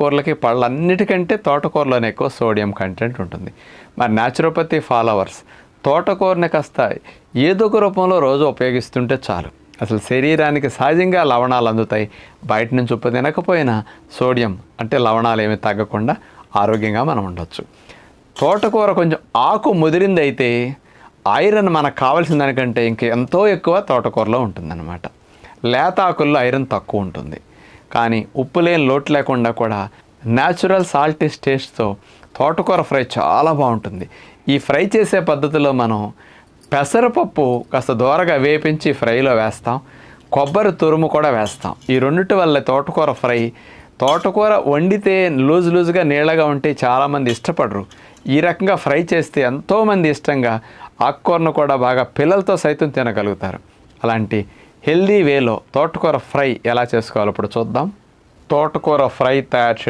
ఆకుకూరలకి పళ్ళన్నిటికంటే తోటకూరలోనే ఎక్కువ sodium content ఉంటుంది. మరి న్యాచురోపతి ఫాలోవర్స్ తోటకూరని కాస్త ఏదో ఒక రూపంలో రోజు ఉపయోగిస్తుంటే చాలు, అసలు శరీరానికి సహజంగా లవణాలు అందుతాయి. బయట నుంచి ఉప్పు తినకపోయినా సోడియం అంటే లవణాలు ఏమి తగ్గకుండా ఆరోగ్యంగా మనం ఉండొచ్చు. తోటకూర కొంచెం ఆకు ముదిరిందైతే ఐరన్ మనకు కావాల్సిన దానికంటే ఇంక ఎంతో ఎక్కువ తోటకూరలో ఉంటుందన్నమాట. లేత ఆకుల్లో ఐరన్ తక్కువ ఉంటుంది. కానీ ఉప్పు లేని లోటు లేకుండా కూడా న్యాచురల్ సాల్టీ టేస్ట్తో తోటకూర ఫ్రై చాలా బాగుంటుంది. ఈ ఫ్రై చేసే పద్ధతిలో మనం పెసరపప్పు కాస్త దోరగా వేపించి ఫ్రైలో వేస్తాం, కొబ్బరి తురుము కూడా వేస్తాం. ఈ రెండిటి వల్ల తోటకూర ఫ్రై, తోటకూర వండితే లూజుగా నీళ్ళగా ఉంటే చాలామంది ఇష్టపడరు. ఈ రకంగా ఫ్రై చేస్తే ఎంతోమంది ఇష్టంగా ఆకుకూరను కూడా బాగా పిల్లలతో సైతం తినగలుగుతారు. అలాంటి హెల్దీ వేలో తోటకూర ఫ్రై ఎలా చేసుకోవాలో ఇప్పుడు చూద్దాం. తోటకూర ఫ్రై తయారు